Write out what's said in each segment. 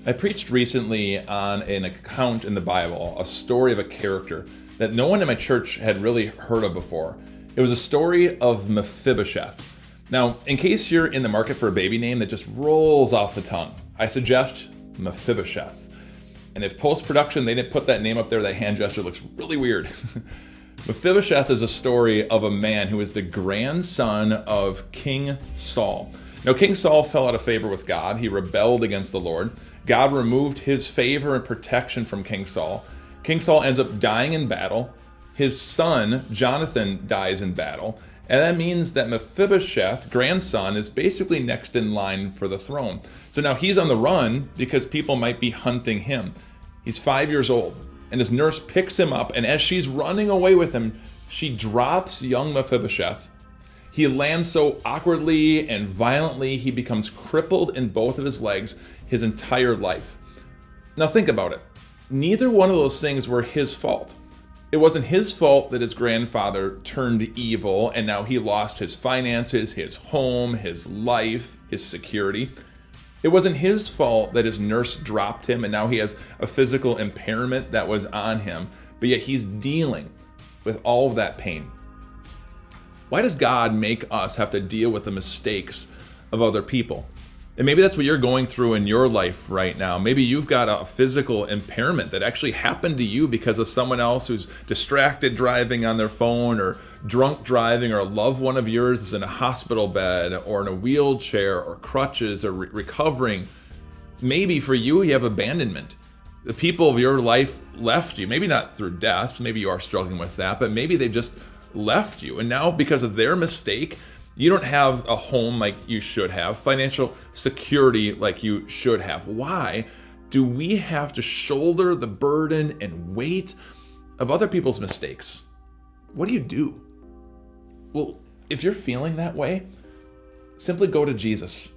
I preached recently on an account in the Bible, a story of a character that no one in my church had really heard of before. It was a story of Mephibosheth. Now, in case you're in the market for a baby name that just rolls off the tongue, I suggest Mephibosheth. And if post-production they didn't put that name up there, that hand gesture looks really weird. Mephibosheth is a story of a man who is the grandson of King Saul. Now, King Saul fell out of favor with God. He rebelled against the Lord. God removed his favor and protection from King Saul. King Saul ends up dying in battle. His son, Jonathan, dies in battle. And that means that Mephibosheth, grandson, is basically next in line for the throne. So now he's on the run because people might be hunting him. He's 5 years old, and his nurse picks him up, and as she's running away with him, she drops young Mephibosheth. He lands so awkwardly and violently, he becomes crippled in both of his legs his entire life. Now think about it. Neither one of those things were his fault. It wasn't his fault that his grandfather turned evil and now he lost his finances, his home, his life, his security. It wasn't his fault that his nurse dropped him and now he has a physical impairment that was on him, but yet he's dealing with all of that pain. Why does God make us have to deal with the mistakes of other people? And maybe that's what you're going through in your life right now. Maybe you've got a physical impairment that actually happened to you because of someone else who's distracted driving on their phone or drunk driving, or a loved one of yours is in a hospital bed or in a wheelchair or crutches or recovering. Maybe for you, you have abandonment. The people of your life left you, maybe not through death, maybe you are struggling with that, but maybe they just left you. And now because of their mistake, you don't have a home like you should have, financial security like you should have. Why do we have to shoulder the burden and weight of other people's mistakes? What do you do? Well, if you're feeling that way, simply go to Jesus.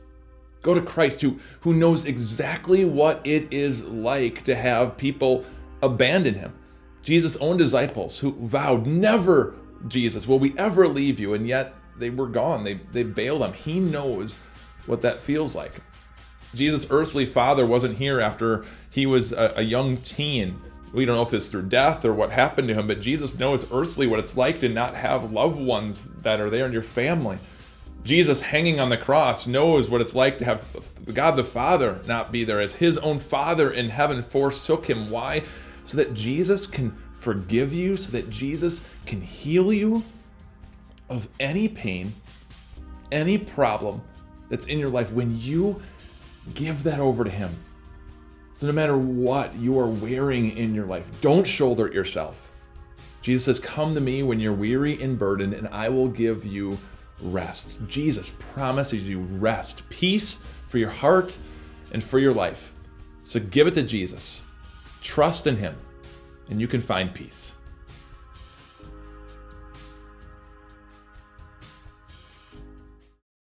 Go to Christ, who knows exactly what it is like to have people abandon him. Jesus' own disciples who vowed, never, Jesus, will we ever leave you? And yet they were gone. They bailed him. He knows what that feels like. Jesus' earthly father wasn't here after he was a young teen. We don't know if it's through death or what happened to him, but Jesus knows earthly what it's like to not have loved ones that are there in your family. Jesus hanging on the cross knows what it's like to have God the Father not be there, as his own Father in heaven forsook him. Why? So that Jesus can forgive you, so that Jesus can heal you of any pain, any problem that's in your life when you give that over to him. So no matter what you are wearing in your life, don't shoulder it yourself. Jesus says, come to me when you're weary and burdened, and I will give you rest. Jesus promises you rest, peace for your heart and for your life. So give it to Jesus. Trust in him, and you can find peace.